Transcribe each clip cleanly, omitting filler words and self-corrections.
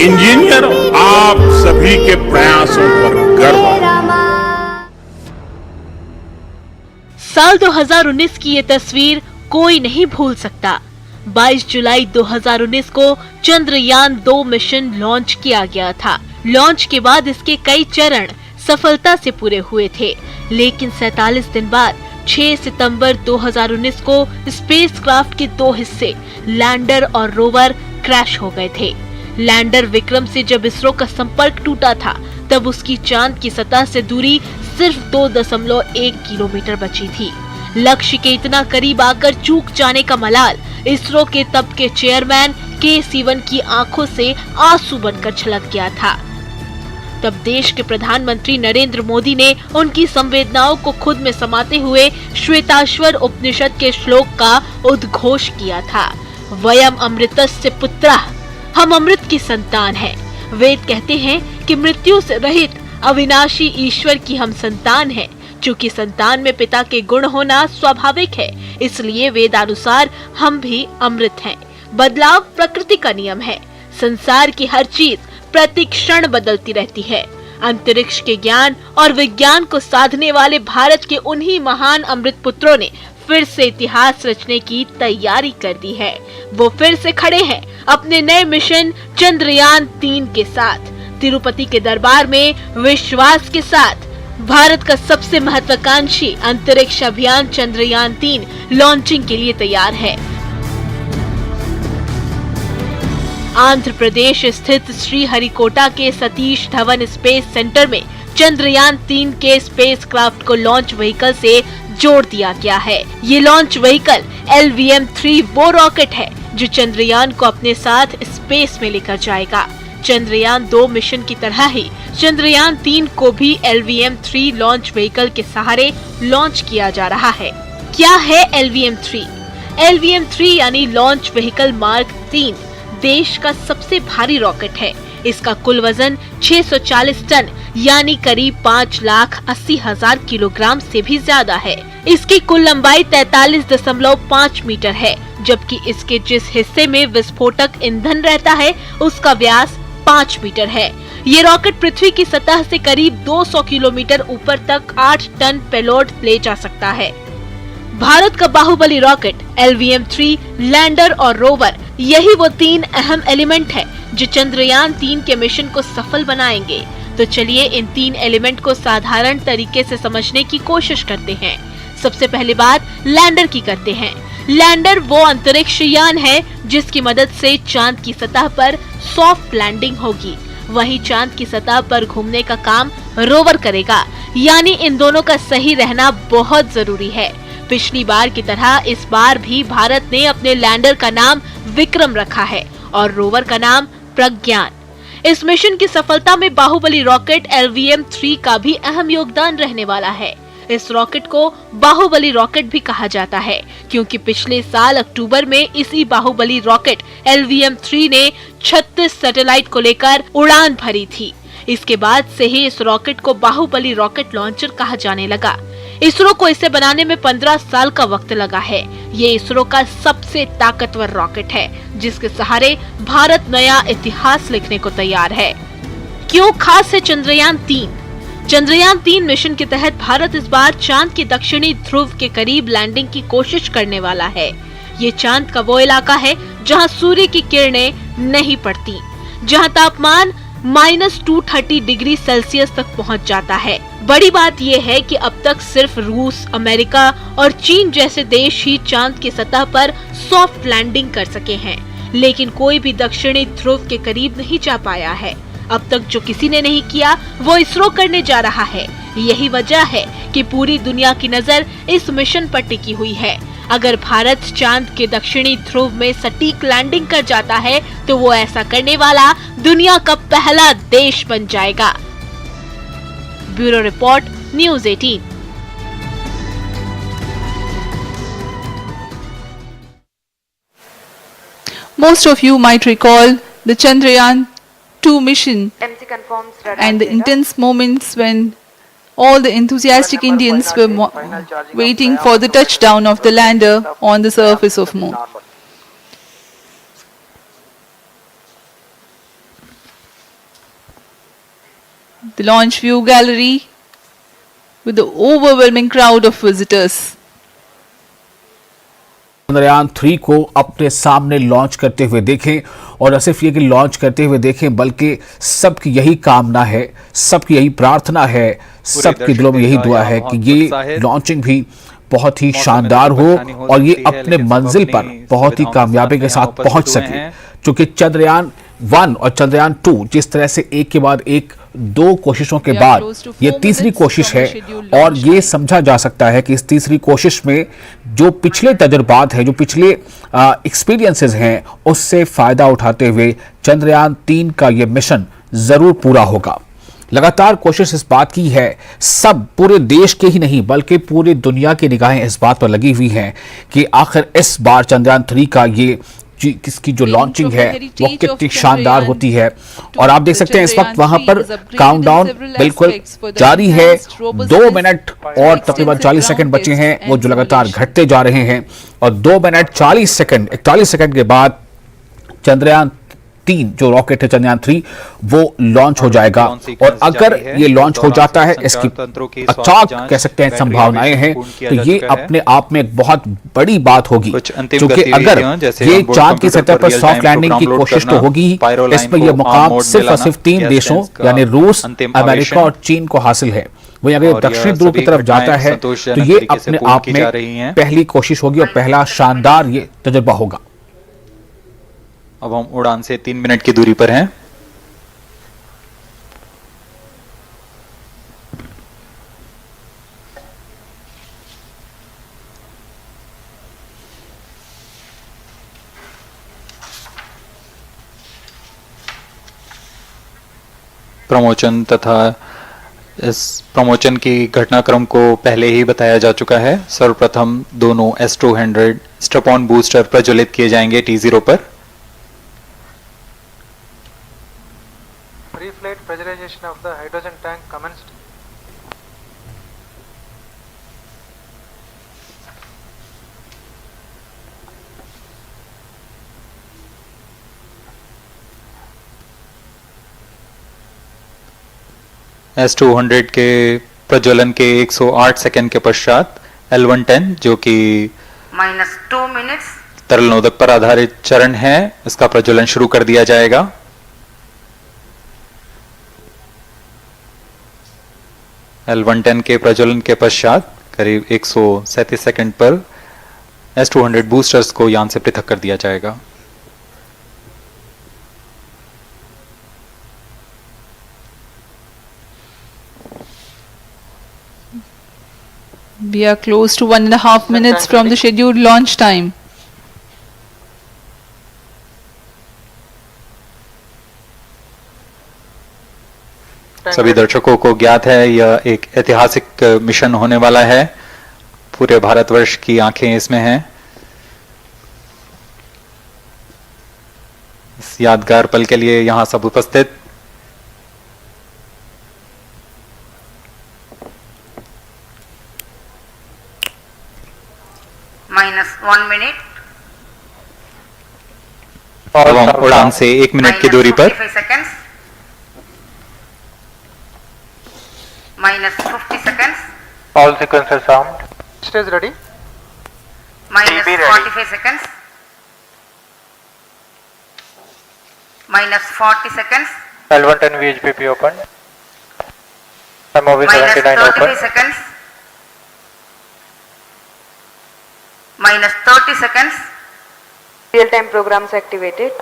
Engineer आप सभी के प्रयासों पर गर्व है। साल 2019 की ये तस्वीर कोई नहीं भूल सकता। 22 जुलाई 2019 को चंद्रयान 2 मिशन लॉन्च किया गया था। लॉन्च के बाद इसके कई चरण सफलता से पूरे हुए थे, लेकिन 47 दिन बाद 6 सितंबर 2019 को स्पेसक्राफ्ट के 2 हिस्से लैंडर और रोवर क्रैश हो गए थे। लैंडर विक्रम से जब इसरो का संपर्क टूटा था, तब उसकी चांद की सतह से दूरी सिर्फ 2.1 किलोमीटर बची थी। लक्ष्य के इतना करीब आकर चूक जाने का मलाल इसरो के तब के चेयरमैन के सिवन की आंखों से आंसू बनकर छलक गया था। तब देश के प्रधानमंत्री नरेंद्र मोदी ने उनकी संवेदनाओं को खुद में समाते हुए श्वेताश्वर उपनिषद के श्लोक का उद्घोष किया था। वयम अमृतस्य पुत्रः, हम अमृत की संतान हैं। वेद कहते हैं कि मृत्यु से रहित अविनाशी ईश्वर की हम संतान हैं। चूंकि संतान में पिता के गुण होना स्वाभाविक है, इसलिए वेदानुसार हम भी अमृत हैं। बदलाव प्रकृति का नियम है। संसार की हर चीज प्रति क्षण बदलती रहती है। अंतरिक्ष के ज्ञान और विज्ञान को साधने वाले भारत के उन्हीं महान अमृत पुत्रों ने फिर से इतिहास रचने की तैयारी कर दी है। वो फिर से खड़े हैं अपने नए मिशन चंद्रयान 3 के साथ। तिरुपति के दरबार में विश्वास के साथ भारत का सबसे महत्वाकांक्षी अंतरिक्ष अभियान चंद्रयान 3 लॉन्चिंग के लिए तैयार है। आंध्र प्रदेश स्थित श्रीहरिकोटा के सतीश धवन स्पेस सेंटर में चंद्रयान 3 के स्पेसक्राफ्ट को लॉन्च व्हीकल से जोड़ दिया गया है। ये लॉन्च व्हीकल LVM-3 वो रॉकेट है जो चंद्रयान को अपने साथ स्पेस में लेकर जाएगा। चंद्रयान 2 मिशन की तरह ही चंद्रयान 3 को भी LVM-3 लॉन्च व्हीकल के सहारे लॉन्च किया जा रहा है। क्या है LVM-3? LVM-3 यानी लॉन्च व्हीकल मार्क 3 देश का सबसे भारी रॉकेट है। इसका कुल वजन 640 टन यानी करीब 5,80,000 किलोग्राम से भी ज्यादा है। इसकी कुल लंबाई 43.5 मीटर है, जबकि इसके जिस हिस्से में विस्फोटक ईंधन रहता है उसका व्यास 5 मीटर है। ये रॉकेट पृथ्वी की सतह से करीब 200 किलोमीटर ऊपर तक 8 टन पेलोड ले जा सकता है। भारत का बाहुबली रॉकेट LVM-3, लैंडर और रोवर, यही वो 3 अहम एलिमेंट है जो चंद्रयान 3 के मिशन को सफल बनाएंगे। तो चलिए इन 3 एलिमेंट को साधारण तरीके से समझने की कोशिश करते हैं। सबसे पहले बात लैंडर की करते हैं। लैंडर वो अंतरिक्ष यान है जिसकी मदद से चांद की सतह पर सॉफ्ट लैंडिंग होगी। वही चांद की सतह पर घूमने का काम रोवर करेगा, यानी इन दोनों का सही रहना बहुत जरूरी है। पिछली बार की तरह इस बार भी भारत ने अपने लैंडर का नाम विक्रम रखा है और रोवर का नाम प्रज्ञान। इस मिशन की सफलता में बाहुबली रॉकेट LVM-3 का भी अहम योगदान रहने वाला है। इस रॉकेट को बाहुबली रॉकेट भी कहा जाता है, क्योंकि पिछले साल अक्टूबर में इसी बाहुबली रॉकेट LVM-3 ने 36 सैटेलाइट को लेकर उड़ान भरी थी। इसके बाद से ही इस रॉकेट को बाहुबली रॉकेट लॉन्चर कहा जाने लगा। इसरो को इसे बनाने में 15 साल का वक्त लगा है। ये इसरो का सबसे ताकतवर रॉकेट है, जिसके सहारे भारत नया इतिहास लिखने को तैयार है। क्यों खास है चंद्रयान 3? चंद्रयान 3 मिशन के तहत भारत इस बार चांद के दक्षिणी ध्रुव के करीब लैंडिंग की कोशिश करने वाला है। ये चांद का वो इलाका है जहां सूर्य की किरणें नहीं पड़ती, जहां तापमान -230 डिग्री सेल्सियस तक पहुंच जाता है। बड़ी बात यह है कि अब तक सिर्फ रूस, अमेरिका और चीन जैसे देश ही चांद की सतह पर सॉफ्ट लैंडिंग कर सके हैं, लेकिन कोई भी दक्षिणी ध्रुव के करीब नहीं जा पाया है। अब तक जो किसी ने नहीं किया वो इसरो करने जा रहा है। यही वजह है कि पूरी दुनिया की नजर इस मिशन पर टिकी हुई है। अगर भारत चांद के दक्षिणी ध्रुव में सटीक लैंडिंग कर जाता है तो वो ऐसा करने वाला दुनिया का पहला देश बन जाएगा। Bureau report, news 18। Most of you might recall the Chandrayaan 2 mission and the intense moments when all the enthusiastic Indians were waiting for the touchdown of the lander on the surface of Moon. the launch view gallery with the overwhelming crowd of visitors. Chandrayaan 3 को अपने सामने launch करते हुए देखें, और न सिर्फ ये कि लॉन्च करते हुए देखें बल्कि सबकी यही कामना है, सबकी यही प्रार्थना है, सबके दिलों में यही दुआ है कि ये लॉन्चिंग भी बहुत ही शानदार हो और ये अपने मंजिल पर बहुत ही कामयाबी के साथ पहुंच सके। क्योंकि चंद्रयान 1 और चंद्रयान 2 जिस तरह से एक के बाद एक 2 कोशिशों के बाद ये तीसरी कोशिश है, और ये समझा जा सकता है कि इस तीसरी कोशिश में जो पिछले तजुर्बात हैं, जो पिछले एक्सपीरियंसेस हैं, उससे फायदा उठाते हुए चंद्रयान 3 का ये मिशन जरूर पूरा होगा। लगातार कोशिश इस बात की है, सब पूरे देश के ही नहीं बल्कि पूरी दुनिया की निगाहें इस बात पर लगी हुई हैं कि आखिर इस बार चंद्रयान 3 का ये किसकी जो लॉन्चिंग है वो कितनी शानदार होती है। और आप देख सकते हैं इस वक्त वहां पर काउंटडाउन बिल्कुल जारी है। 2 मिनट और तकरीबन 40 सेकंड बचे हैं, वो जो लगातार घटते जा रहे हैं, और 2 मिनट 40 सेकंड 41 सेकंड के बाद चंद्रयान 3 जो रॉकेट है चंद्रयान 3 वो लॉन्च हो जाएगा। और अगर ये लॉन्च हो जाता है, इसकी अचानक कह सकते हैं संभावनाएं हैं, तो ये अपने आप में एक बहुत बड़ी बात होगी। क्योंकि अगर ये चांद की सतह पर सॉफ्ट लैंडिंग की कोशिश तो होगी, इसमें यह मुकाम सिर्फ और सिर्फ 3 देशों यानी रूस, अमेरिका और चीन को हासिल है। वही अगर दक्षिण ध्रुव की तरफ जाता है तो ये अपने आप में पहली कोशिश होगी और पहला शानदार ये तजुर्बा होगा। अब हम उड़ान से 3 मिनट की दूरी पर हैं। प्रमोशन तथा इस प्रमोशन की घटनाक्रम को पहले ही बताया जा चुका है। सर्वप्रथम दोनों S200 स्ट्रैप-ऑन बूस्टर प्रज्वलित किए जाएंगे T0 पर। Pre-flight pressurization of the hydrogen tank commenced. S200 के प्रज्वलन के 108 सेकंड के पश्चात L110 जो कि -2 मिनट्स तरल नोदक पर आधारित चरण है, इसका प्रज्वलन शुरू कर दिया जाएगा। L110 के प्रज्वलन के पश्चात करीब 137 सेकंड पर S200 बूस्टर्स को यान से पृथक कर दिया जाएगा। We are close to 1.5 minutes from the scheduled launch time. सभी दर्शकों को ज्ञात है यह एक ऐतिहासिक मिशन होने वाला है। पूरे भारतवर्ष की आंखें इसमें हैं। इस यादगार पल के लिए यहां सब उपस्थित -1 मिनट अब हम उड़ान से 1 मिनट की दूरी पर -45 seconds All sequences armed. Stage ready. -45 seconds -40 seconds L110 VHPP open. MOV 79 -35 open. seconds -30 seconds Real-time programs activated.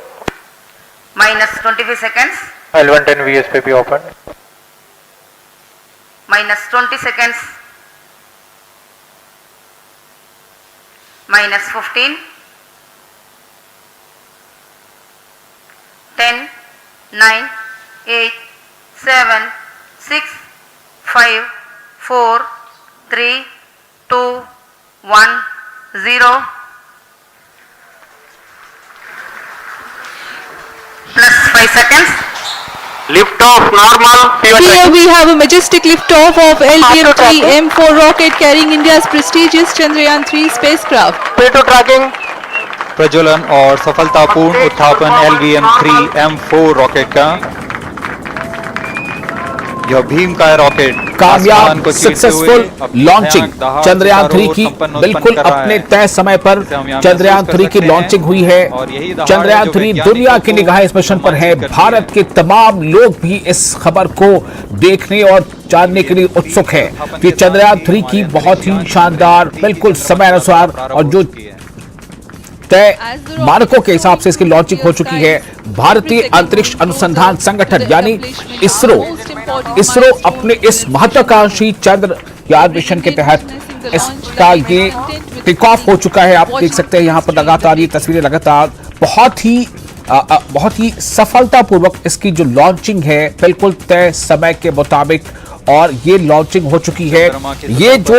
-25 seconds L110 VSPP open. -20 seconds -15 10 9 8 7 6 5 4 3 2 1 0 plus 5 seconds. Lift off normal. Here we have a majestic liftoff of LVM-3 M4 rocket carrying India's prestigious Chandrayaan 3 spacecraft. P2 tracking. प्रज्वलन और सफलतापूर्ण उत्थापन LVM-3 M4 rocket का। यह भीम का rocket कामयाब successful launching Chandrayaan 3 की बिल्कुल अपने तय समय पर चंद्रयान 3 की लॉन्चिंग हुई है। चंद्रयान 3 दुनिया की निगाहें इस मिशन पर है। भारत के तमाम लोग भी इस खबर को देखने और जानने के लिए उत्सुक है कि चंद्रयान 3 की बहुत ही शानदार बिल्कुल समय अनुसार और जो तय मानकों के हिसाब से इसकी लॉन्चिंग हो चुकी है। भारतीय अंतरिक्ष अनुसंधान संगठन यानी इसरो अपने इस महत्वाकांक्षी चंद्रयान मिशन के तहत इसका ये टेक ऑफ हो चुका है। आप देख सकते हैं यहाँ पर लगातार ये तस्वीरें लगातार बहुत ही सफलतापूर्वक इसकी जो लॉन्चिंग है बिल्कुल तय समय के मुताबिक और ये लॉन्चिंग हो चुकी है। ये जो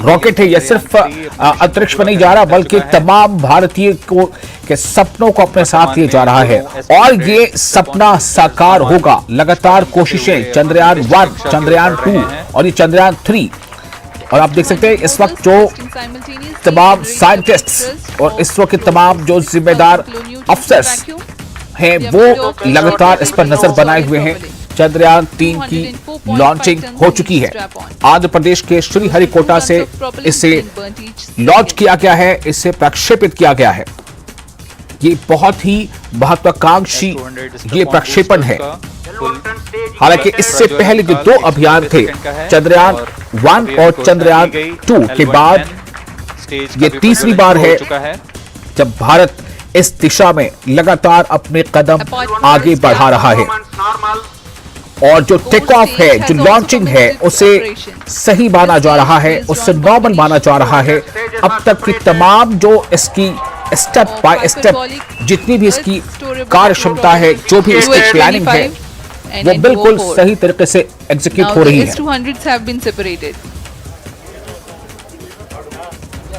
रॉकेट है ये सिर्फ अंतरिक्ष में नहीं जा रहा बल्कि तमाम भारतीय के सपनों को अपने साथ लिए जा रहा है और ये सपना साकार होगा। लगातार कोशिशें चंद्रयान 1, चंद्रयान 2 और ये चंद्रयान 3 और आप देख सकते हैं इस वक्त जो तमाम साइंटिस्ट्स और इसरो के तमाम जो जिम्मेदार अफसर्स हैं वो लगातार इस पर नजर बनाए हुए हैं। चंद्रयान 3 की लॉन्चिंग हो चुकी है। आंध्र प्रदेश के श्रीहरिकोटा से इसे लॉन्च किया गया है, इसे प्रक्षेपित किया गया है। ये बहुत ही महत्वाकांक्षी ये प्रक्षेपण है। हालांकि इससे पहले जो 2 अभियान थे चंद्रयान 1 और चंद्रयान 2 के बाद ये तीसरी बार है जब भारत इस दिशा में लगातार अपने कदम आगे बढ़ा रहा है और जो टेक ऑफ है जो लॉन्चिंग है उसे सही माना जा रहा है, उससे नॉर्मल माना जा रहा है। अब तक की तमाम जो इसकी स्टेप बाय स्टेप जितनी भी इसकी कार्य क्षमता है, जो भी इसकी प्लानिंग है वो बिल्कुल सही तरीके से एग्जीक्यूट हो रही है।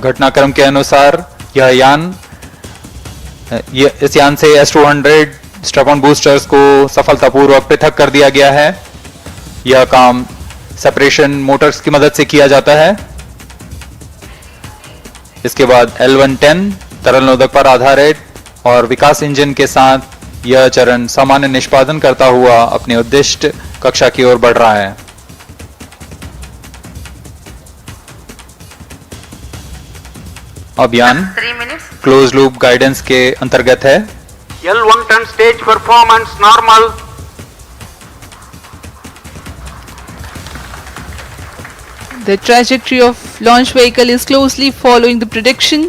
घटनाक्रम के अनुसार इस यान से S200 स्ट्रैप-ऑन बूस्टर्स को सफलतापूर्वक पृथक कर दिया गया है। यह काम सेपरेशन मोटर्स की मदद से किया जाता है। इसके बाद L110 तरल नोदक पर आधारित और विकास इंजन के साथ यह चरण सामान्य निष्पादन करता हुआ अपने उद्दिष्ट कक्षा की ओर बढ़ रहा है। अभियान क्लोज लूप गाइडेंस के अंतर्गत है। L110 stage performance normal. The trajectory of launch vehicle is closely following the prediction.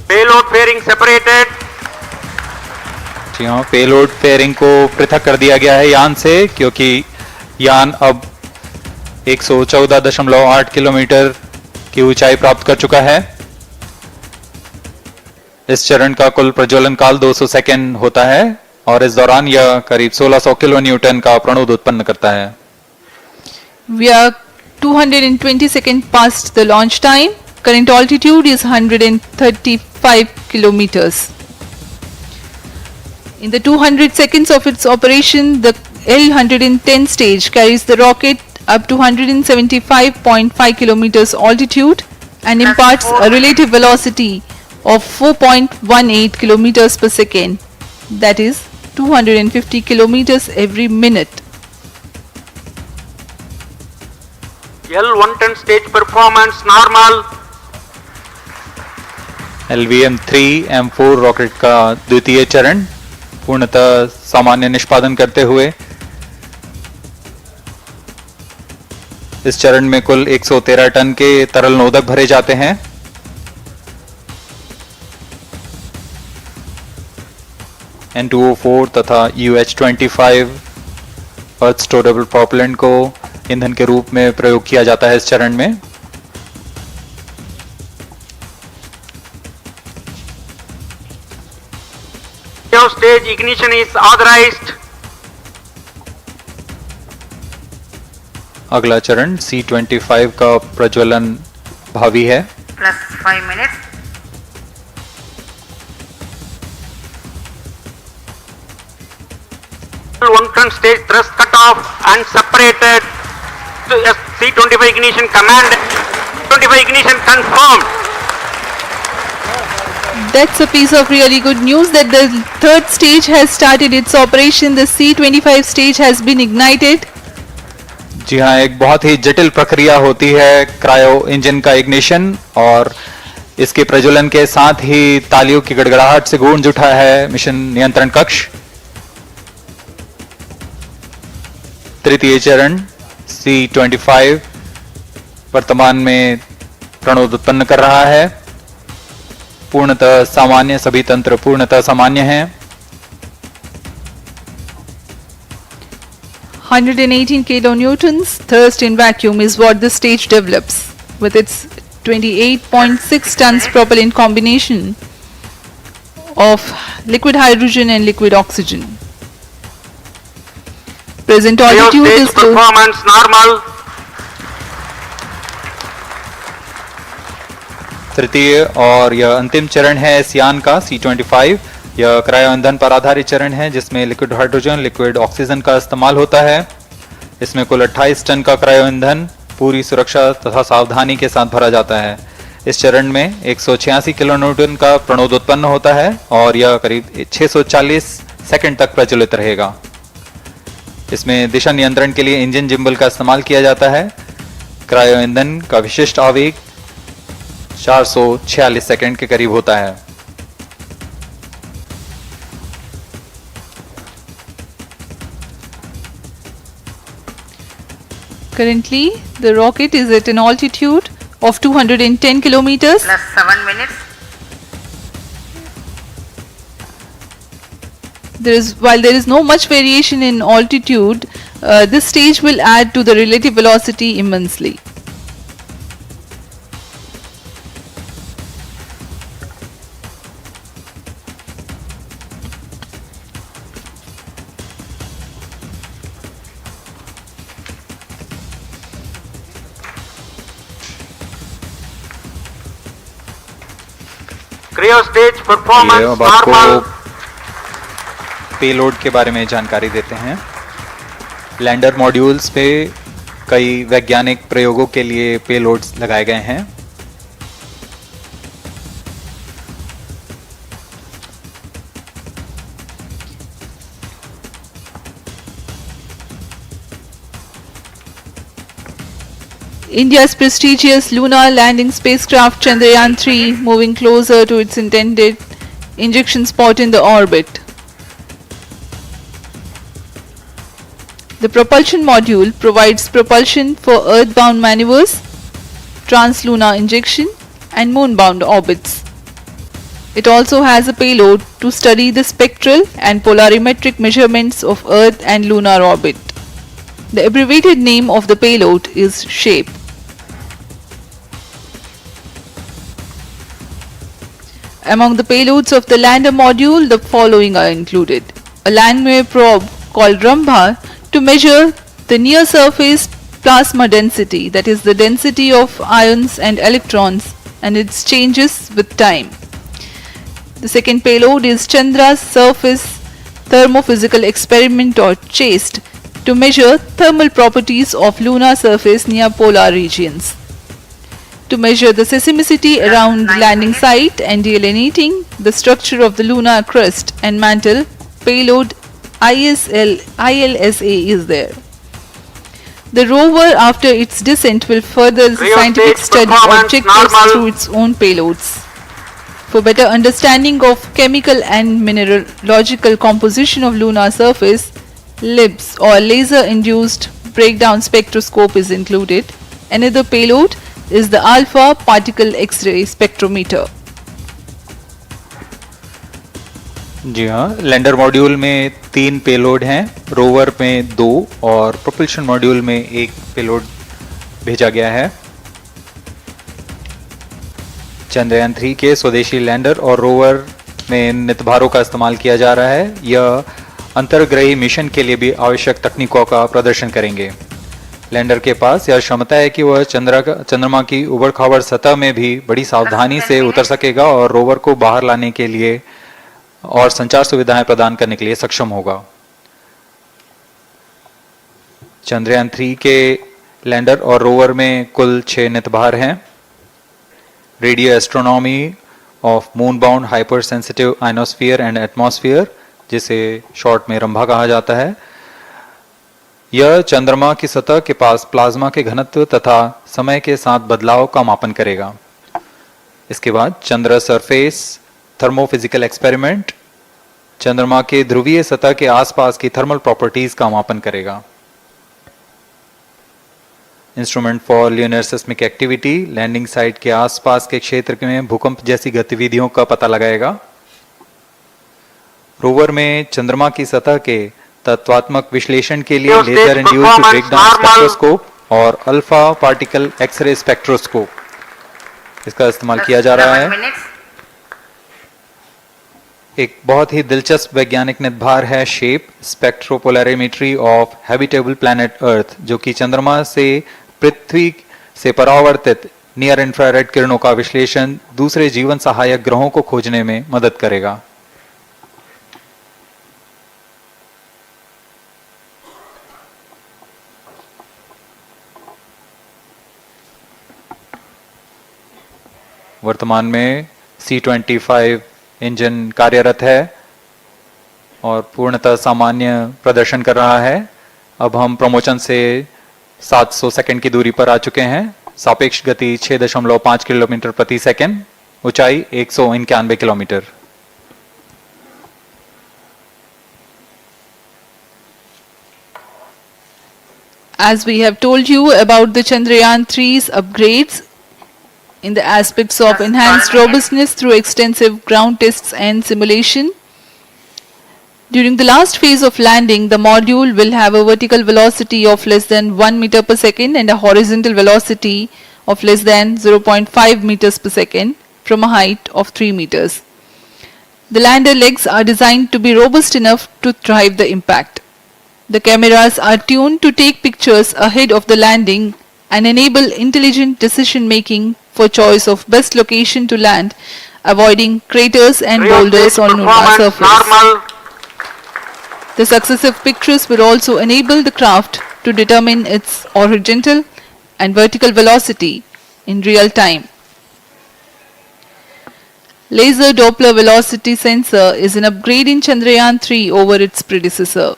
Payload fairing separated. जी हाँ, पेलोड फेयरिंग को पृथक कर दिया गया है यान से क्योंकि यान अब 114.8 किलोमीटर की ऊंचाई प्राप्त कर चुका है। इस चरण का कुल प्रज्वलन काल 200 सेकेंड होता है और इस दौरान यह करीब 1600 किलो न्यूटन का प्रणोद उत्पन्न करता है। We are 220 seconds past the launch time. Current altitude is 135 kilometers. In the 200 seconds of its operation, the L110 stage carries the rocket up to 175.5 kilometers altitude and imparts a relative velocity of 4.18 kilometers per second, that is 250 kilometers every minute. L110 stage performance normal. LVM-3M4 rocket का द्वितीय चरण पूर्णतः सामान्य निष्पादन करते हुए इस चरण में कुल 113 टन के तरल नोदक भरे जाते हैं। N2O4 तथा UH-25 अर्थ स्टोरेबल प्रोपेलेंट को ईंधन के रूप में प्रयोग किया जाता है इस चरण में। Stage ignition is authorized. अगला चरण C25 का प्रज्वलन भावी है। Plus 5 minutes. L110 stage thrust cut off and separated. C25 ignition command. 25 ignition confirmed. That's a piece of really good news that the third stage has started its operation. The C-25 stage has been ignited. जी हाँ, एक बहुत ही जटिल प्रक्रिया होती है cryo engine का ignition, और इसके प्रज्वलन के साथ ही तालियों की गड़गड़ाहट से गूंज उठा है मिशन नियंत्रण कक्ष। तृतीय चरण C-25 वर्तमान में प्रणोद उत्पन्न कर रहा है। पूर्णतः सामान्य, सभी तंत्र पूर्णतः सामान्य हैं। 118 kilonewtons thrust in vacuum is what the stage develops with its 28.6 tons propellant combination of liquid hydrogen and liquid oxygen. Present altitude stage is close. performance normal. तृतीय और यह अंतिम चरण है इस यान का C-25। यह क्रायो ईंधन पर आधारित चरण है जिसमें लिक्विड हाइड्रोजन, लिक्विड ऑक्सीजन का इस्तेमाल होता है। इसमें कुल 28 टन का क्रायो ईंधन पूरी सुरक्षा तथा सावधानी के साथ भरा जाता है। इस चरण में 186 किलोन्यूटन का प्रणोद उत्पन्न होता है और यह करीब 640 सेकंड तक प्रज्वलित रहेगा। इसमें दिशा नियंत्रण के लिए इंजन जिम्बल का इस्तेमाल किया जाता है। क्रायो ईंधन का विशिष्ट आवेग 446 सेकंड के करीब होता है। Currently, the rocket is at an altitude of 210 kilometers. Plus 7 minutes. While there is no much variation in altitude, this stage will add to the relative velocity immensely. Cryo stage performance अब आपको normal. Payload के बारे में जानकारी देते हैं। Lander modules पे कई वैज्ञानिक प्रयोगों के लिए पेलोड्स लगाए गए हैं। India's prestigious lunar landing spacecraft Chandrayaan 3 moving closer to its intended injection spot in the orbit. The propulsion module provides propulsion for earthbound maneuvers, translunar injection and moonbound orbits. It also has a payload to study the spectral and polarimetric measurements of Earth and lunar orbit. The abbreviated name of the payload is SHAPE. Among the payloads of the lander module, the following are included. A landwehr probe called Rambha to measure the near surface plasma density, that is the density of ions and electrons and its changes with time. The second payload is Chandra's surface thermophysical experiment or CHASTE to measure thermal properties of lunar surface near polar regions. To measure the seismicity around the landing site and delineating the structure of the lunar crust and mantle, payload ILSA is there. The rover after its descent will further the scientific study objectives through its own payloads. For better understanding of chemical and mineralogical composition of lunar surface, LIBS or laser induced breakdown spectroscope is included. Another payload is the alpha particle X-ray spectrometer. जी हाँ, lander module में 3 payload हैं, rover में 2 और propulsion module में 1 payload भेजा गया है। चंद्रयान 3 के स्वदेशी लैंडर और रोवर में नितभारों का इस्तेमाल किया जा रहा है। यह अंतर्ग्रही मिशन के लिए भी आवश्यक तकनीकों का प्रदर्शन करेंगे। लैंडर के पास यह क्षमता है कि वह चंद्रमा की उबड़-खाबड़ सतह में भी बड़ी सावधानी से उतर सकेगा और रोवर को बाहर लाने के लिए और संचार सुविधाएं प्रदान करने के लिए सक्षम होगा। चंद्रयान 3 के लैंडर और रोवर में कुल 6 नितभार हैं। Radio astronomy of moon-bound hypersensitive ionosphere and atmosphere, जिसे शॉर्ट में रंभा कहा जाता है। यह चंद्रमा की सतह के पास प्लाज्मा के घनत्व तथा समय के साथ बदलाव का मापन करेगा। इसके बाद चंद्र सरफेस थर्मोफिजिकल एक्सपेरिमेंट चंद्रमा के ध्रुवीय सतह के आसपास की थर्मल प्रॉपर्टीज का मापन करेगा। Instrument for lunar seismic activity landing site के आसपास के क्षेत्र में भूकंप जैसी गतिविधियों का पता लगाएगा। रोवर में चंद्रमा की सतह के तत्वात्मक विश्लेषण के लिए लेजर इंड्यूस्ड ब्रेकडाउन स्पेक्ट्रोस्कोप और अल्फा पार्टिकल एक्सरे स्पेक्ट्रोस्कोप इसका इस्तेमाल किया जा रहा है। एक बहुत ही दिलचस्प वैज्ञानिक निर्धार है SHAPE spectropolarimetry of habitable planet Earth, जो कि चंद्रमा से पृथ्वी से परावर्तित नियर इंफ्रारेड किरणों का विश्लेषण दूसरे जीवन सहायक ग्रहों को खोजने में मदद करेगा। वर्तमान में C-25 इंजन कार्यरत है और पूर्णतः सामान्य प्रदर्शन कर रहा है। अब हम प्रमोशन से 700 सेकंड की दूरी पर आ चुके हैं। सापेक्ष गति 6.5 किलोमीटर प्रति सेकंड, ऊंचाई 191 kilometre. As we have told you about the Chandrayaan 3's upgrades in the aspects of enhanced robustness through extensive ground tests and simulation. During the last phase of landing, the module will have a vertical velocity of less than 1 meter per second and a horizontal velocity of less than 0.5 meters per second from a height of 3 meters. The lander legs are designed to be robust enough to drive the impact. The cameras are tuned to take pictures ahead of the landing and enable intelligent decision making for choice of best location to land, avoiding craters and boulders on lunar surface. The successive pictures will also enable the craft to determine its horizontal and vertical velocity in real time. Laser Doppler velocity sensor is an upgrade in Chandrayaan 3 over its predecessor.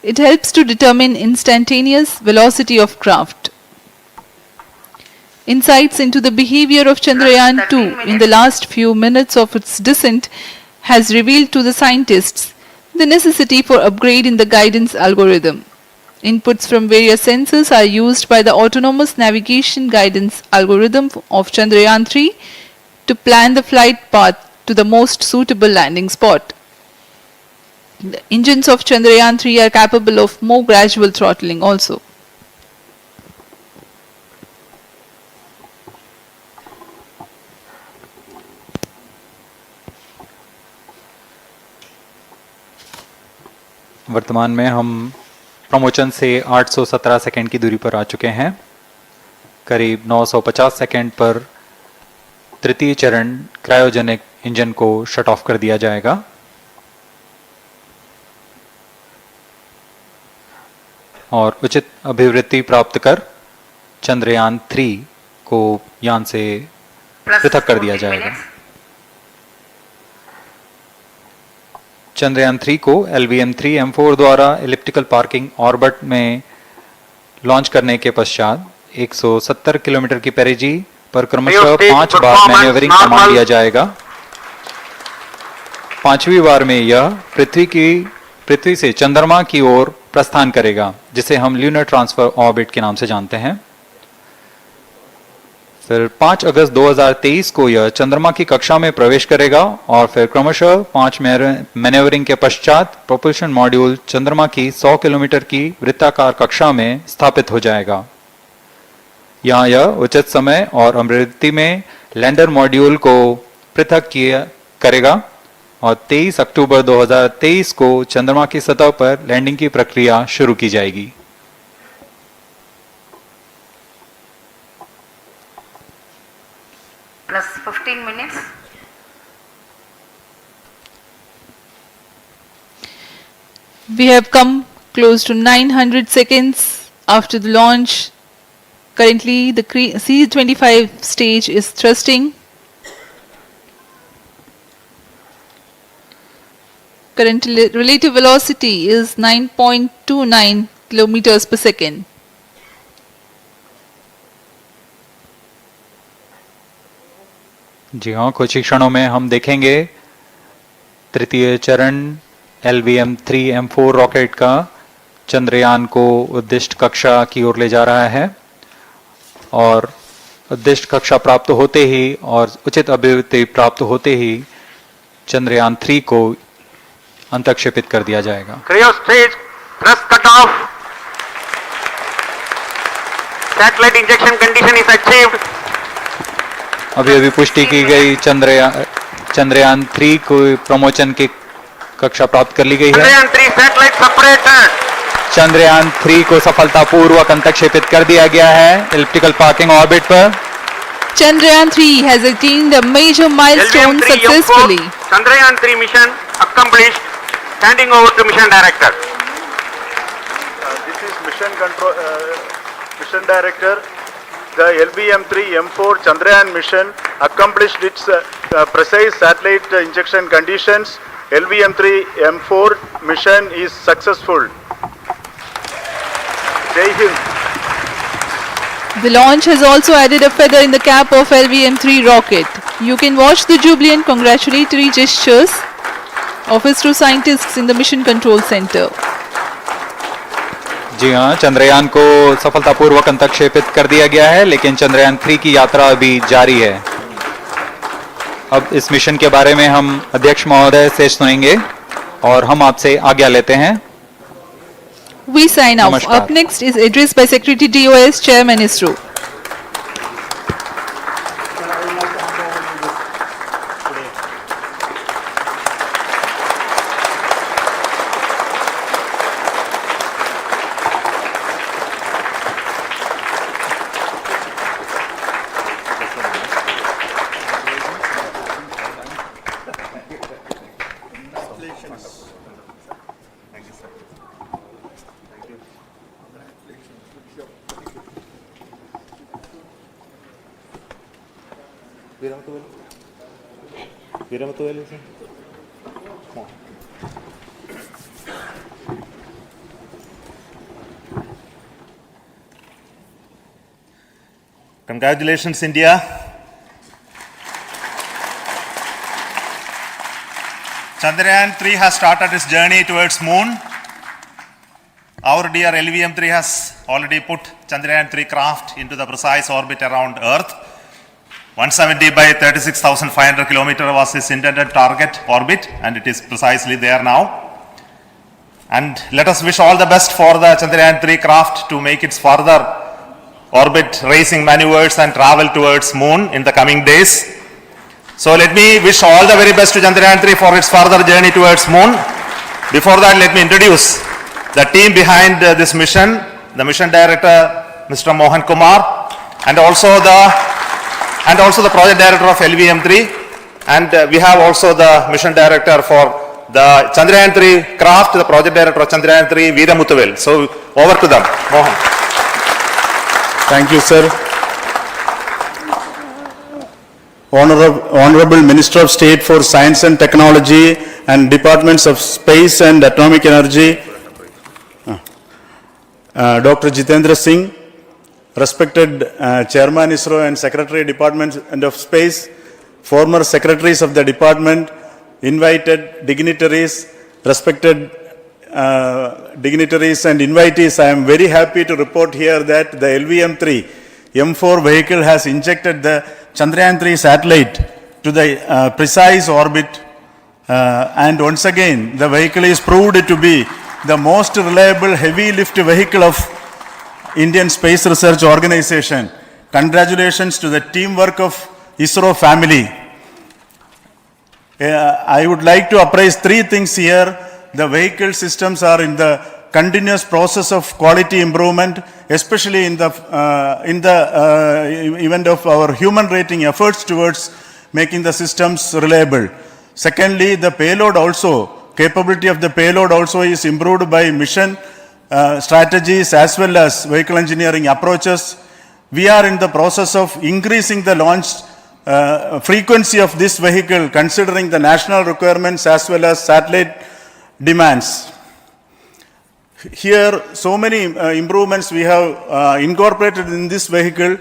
It helps to determine instantaneous velocity of craft. Insights into the behavior of Chandrayaan 2 in the last few minutes of its descent has revealed to the scientists the necessity for upgrade in the guidance algorithm. Inputs from various sensors are used by the autonomous navigation guidance algorithm of Chandrayaan 3 to plan the flight path to the most suitable landing spot. The engines of Chandrayaan 3 are capable of more gradual throttling also. वर्तमान में हम promotion से 817 second की दूरी पर आ चुके हैं। करीब 950 सेकंड पर तृतीय चरण क्रायोजेनिक इंजन को शट ऑफ कर दिया जाएगा। और उचित अभिवृत्ति प्राप्त कर चंद्रयान 3 को यान से पृथक कर दिया जाएगा। चंद्रयान 3 को LVM-3M4 द्वारा एलिप्टिकल पार्किंग ऑर्बिट में लॉन्च करने के पश्चात 170 किलोमीटर की पेरिजी पर क्रमशः 5 बार मैन्यूवरिंग कमांड दिया जाएगा। 5वीं बार में यह पृथ्वी से चंद्रमा की ओर प्रस्थान करेगा, जिसे हम ल्यूनर ट्रांसफर ऑर्बिट के नाम से जानते हैं। फिर 5 अगस्त 2023 को यह चंद्रमा की कक्षा में प्रवेश करेगा और फिर क्रमशः 5 मैन्यूवरिंग के पश्चात प्रोपल्शन मॉड्यूल चंद्रमा की 100 किलोमीटर की वृत्ताकार कक्षा में स्थापित हो जाएगा। यहाँ यह उचित समय और अभिवृत्ति में लैंडर मॉड्यूल को पृथक करेगा और 23 अक्टूबर 2023 को चंद्रमा की सतह पर लैंडिंग की प्रक्रिया शुरू की जाएगी। Plus 15 minutes. We have come close to 900 seconds after the launch. Currently, the C-25 stage is thrusting. Current relative velocity is 9.29 kilometers per second. जी हाँ, कुछ ही क्षणों में हम देखेंगे तृतीय चरण LVM-3M4 रॉकेट का चंद्रयान को उद्दिष्ट कक्षा की ओर ले जा रहा है और उद्दिष्ट कक्षा प्राप्त होते ही और उचित अभिवृद्धि प्राप्त होते ही चंद्रयान 3 को अंतक्षेपित कर दिया जाएगा। Cryo stage thrust cutoff. Satellite injection condition is achieved. अभी पुष्टि की गई चंद्रयान 3 को प्रमोचन की कक्षा प्राप्त कर ली गई है। Chandrayaan 3 satellite separated. चंद्रयान 3 को सफलतापूर्वक अंतक्षेपित कर दिया गया है एलिप्टिकल पार्किंग ऑर्बिट पर। Chandrayaan 3 has attained a major milestone successfully. Chandrayaan 3 mission accomplished. Handing over to mission director. This is mission director. The LVM-3M4 Chandrayaan mission accomplished its precise satellite injection conditions. LVM-3M4 mission is successful. Jai Hind. The launch has also added a feather in the cap of LVM-3 rocket. You can watch the jubilant congratulatory gestures of ISRO scientists in the Mission Control Center. जी हाँ, चंद्रयान को सफलतापूर्वक अंतक्षेपित कर दिया गया है, लेकिन चंद्रयान 3 की यात्रा अभी जारी है। अब इस मिशन के बारे में हम अध्यक्ष महोदय से सुनेंगे और हम आपसे आज्ञा लेते हैं। We sign off. Up next is address by Secretary DOS, Chairman ISRO. Congratulations, India. Chandrayaan 3 has started its journey towards moon. Our dear LVM-3 has already put Chandrayaan 3 craft into the precise orbit around Earth. 170 by 36,500 kilometer was its intended target orbit, and it is precisely there now. And let us wish all the best for the Chandrayaan 3 craft to make its further orbit racing maneuvers and travel towards moon in the coming days. So let me wish all the very best to Chandrayaan 3 for its further journey towards moon. Before that, let me introduce the team behind this mission, the mission director, Mr. Mohan Kumar, and also the project director of LVM-3, and we have also the mission director for the Chandrayaan 3 craft, the project director of Chandrayaan 3, Veera Muthuvel. So over to them, Mohan. Thank you, sir. Honorable Minister of State for Science and Technology and Departments of Space and Atomic Energy, Dr. Jitendra Singh, respected Chairman ISRO and Secretary Department of Space, former Secretaries of the Department, invited dignitaries, respected dignitaries and invitees, I am very happy to report here that the LVM-3 M4 vehicle has injected the Chandrayaan 3 satellite to the precise orbit, and once again the vehicle is proved to be the most reliable heavy lift vehicle of Indian Space Research Organization. Congratulations to the teamwork of ISRO family. I would like to appraise three things here. The vehicle systems are in the continuous process of quality improvement, especially in the event of our human rating efforts towards making the systems reliable. Secondly, the payload also, capability of the payload also is improved by mission strategies as well as vehicle engineering approaches. We are in the process of increasing the launch frequency of this vehicle considering the national requirements as well as satellite demands. Here, so many improvements we have incorporated in this vehicle.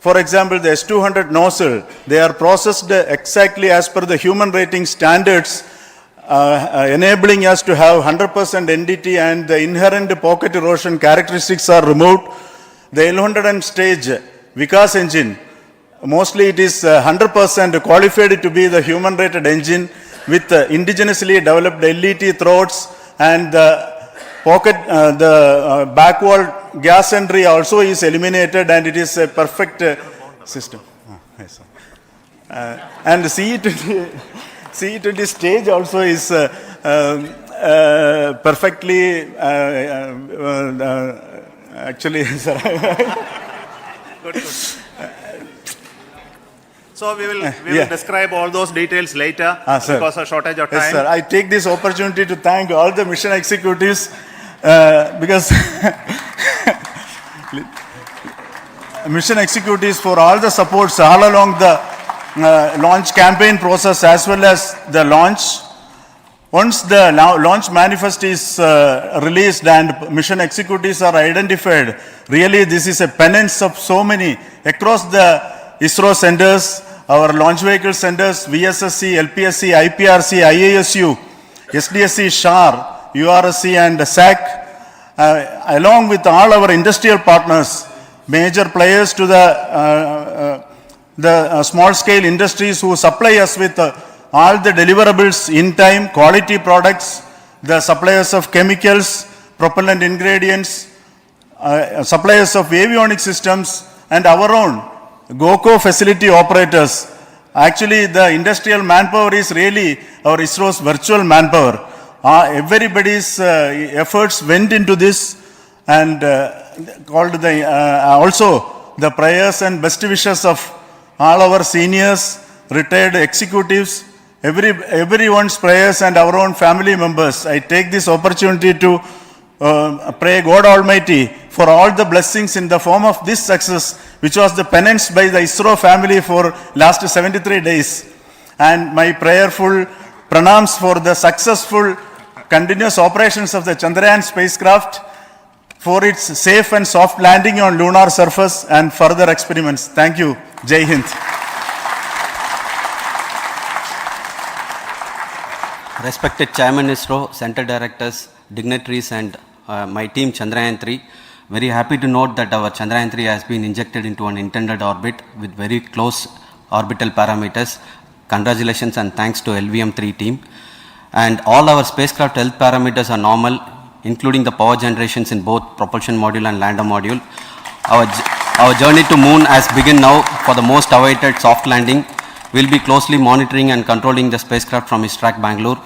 For example, the S200 nozzle, they are processed exactly as per the human rating standards, enabling us to have 100% NDT, and the inherent pocket erosion characteristics are removed. The L100 stage Vikas engine, mostly it is 100% qualified to be the human rated engine with indigenously developed LET throats, and the pocket, back wall gas entry also is eliminated, and it is a perfect system. Yes, and CE20 stage also is perfectly, actually, sir. Good. So we will describe all those details later because of shortage of time. Yes, sir. I take this opportunity to thank all the mission executives because mission executives for all the supports all along the launch campaign process as well as the launch. Once the launch manifest is released and mission executives are identified, really this is a penance of so many across the ISRO centers, our launch vehicle centers, VSSC, LPSC, IPRC, IASU, SDSC SHAR, URSC and SAC, along with all our industrial partners, major players to the small scale industries who supply us with all the deliverables in time, quality products, the suppliers of chemicals, propellant ingredients, suppliers of avionics systems, and our own GOCO facility operators. Actually, the industrial manpower is really our ISRO's virtual manpower. Everybody's efforts went into this, and called the also the prayers and best wishes of all our seniors, retired executives, everyone's prayers and our own family members. I take this opportunity to pray God Almighty for all the blessings in the form of this success, which was the penance by the ISRO family for last 73 days. And my prayerful pranams for the successful continuous operations of the Chandrayaan spacecraft, for its safe and soft landing on lunar surface and further experiments. Thank you. Jai Hind. Respected Chairman ISRO, Center Directors, dignitaries and my team Chandrayaan 3, very happy to note that our Chandrayaan 3 has been injected into an intended orbit with very close orbital parameters. Congratulations and thanks to LVM3 team. And all our spacecraft health parameters are normal, including the power generations in both propulsion module and lander module. Our journey to moon has begun now for the most awaited soft landing. We'll be closely monitoring and controlling the spacecraft from ISRAC Bangalore.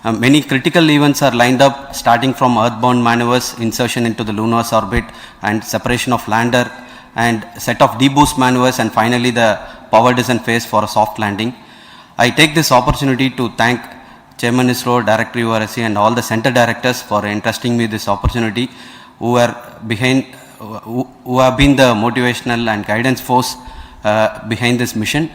Many critical events are lined up, starting from earthbound maneuvers, insertion into the lunar's orbit, and separation of lander, and set of deboost maneuvers, and finally the power descent phase for a soft landing. I take this opportunity to thank Chairman ISRO, Director URSC, and all the center directors for entrusting me this opportunity, who have been the motivational and guidance force behind this mission.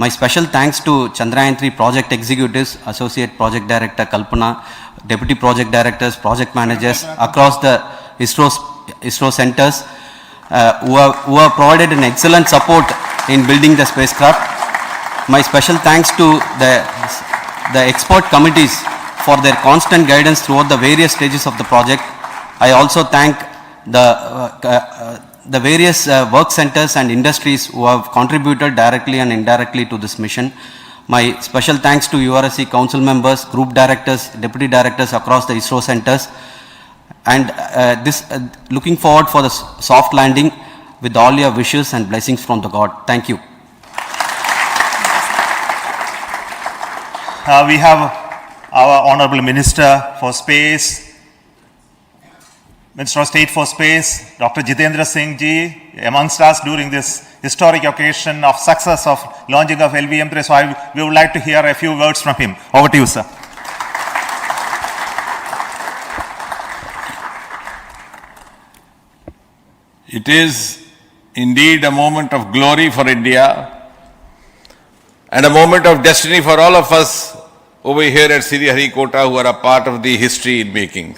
My special thanks to Chandrayaan 3 project executives, Associate Project Director Kalpana, Deputy Project Directors, Project Managers across the ISRO centers who have provided an excellent support in building the spacecraft. My special thanks to the expert committees for their constant guidance throughout the various stages of the project. I also thank the various work centers and industries who have contributed directly and indirectly to this mission. My special thanks to URSC council members, group directors, deputy directors across the ISRO centers, and looking forward for the soft landing with all your wishes and blessings from the God. Thank you. We have our Honorable Minister for Space, Minister of State for Space, Dr. Jitendra Singh ji, amongst us during this historic occasion of success of launching of LVM3. So we would like to hear a few words from him. Over to you, sir. It is indeed a moment of glory for India and a moment of destiny for all of us over here at Sriharikota who are a part of the history in making.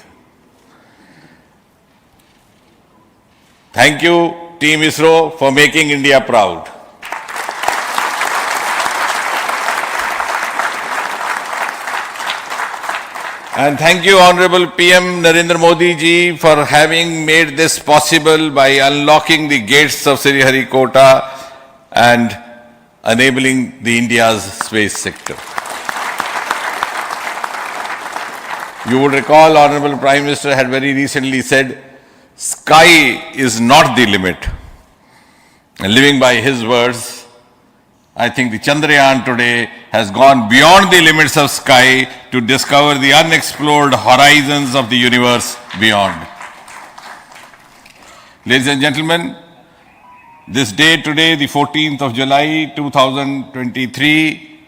Thank you, Team ISRO, for making India proud. And thank you, Honorable PM Narendra Modi ji, for having made this possible by unlocking the gates of Sriharikota and enabling the India's space sector. You would recall, Honorable Prime Minister had very recently said, sky is not the limit. And living by his words, I think the Chandrayaan today has gone beyond the limits of sky to discover the unexplored horizons of the universe beyond. Ladies and gentlemen, this day today, the 14th of July 2023,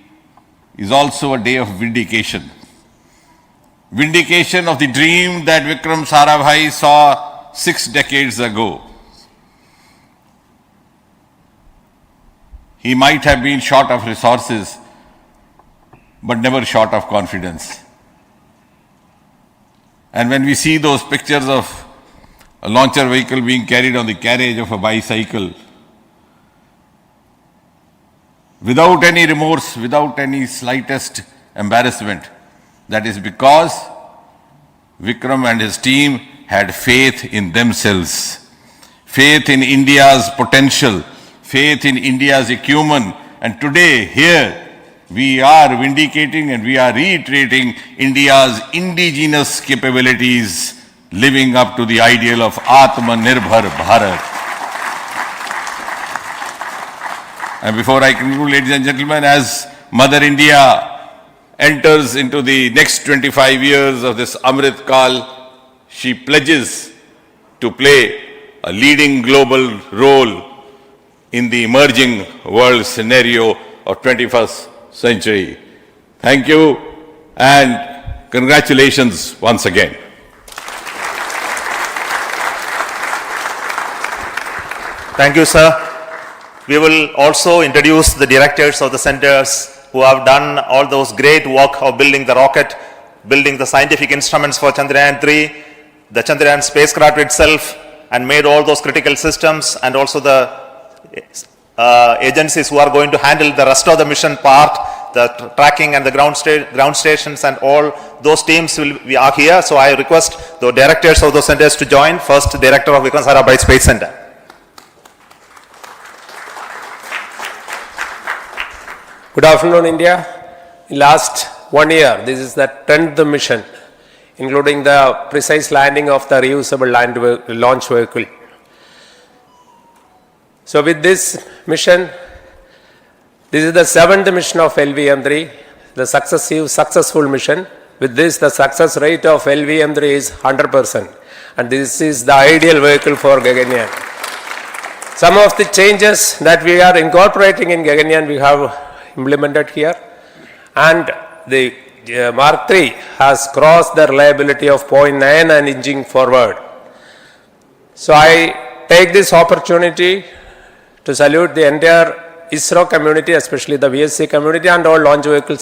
is also a day of vindication. Vindication of the dream that Vikram Sarabhai saw 6 decades ago. He might have been short of resources, but never short of confidence. And when we see those pictures of a launcher vehicle being carried on the carriage of a bicycle, without any remorse, without any slightest embarrassment, that is because Vikram and his team had faith in themselves, faith in India's potential, faith in India's acumen. And today, here, we are vindicating and we are reiterating India's indigenous capabilities, living up to the ideal of Atmanirbhar Bharat. And before I conclude, ladies and gentlemen, as Mother India enters into the next 25 years of this Amrit Kal, she pledges to play a leading global role in the emerging world scenario of 21st century. Thank you and congratulations once again. Thank you, sir. We will also introduce the directors of the centers who have done all those great work of building the rocket, building the scientific instruments for Chandrayaan-3, the Chandrayaan spacecraft itself, and made all those critical systems, and also the agencies who are going to handle the rest of the mission part, the tracking and the ground stations, and all those teams are here. So I request the directors of those centers to join. First, Director of Vikram Sarabhai Space Center. Good afternoon, India. In last 1 year, this is the 10th mission, including the precise landing of the reusable launch vehicle. So with this mission, this is the 7th mission of LVM-3, the successful mission. With this, the success rate of LVM-3 is 100%. And this is the ideal vehicle for Gaganyaan. Some of the changes that we are incorporating in Gaganyaan, we have implemented here, and the Mark III has crossed the reliability of 0.9 and inching forward. So I take this opportunity to salute the entire ISRO community, especially the VSC community and all launch vehicles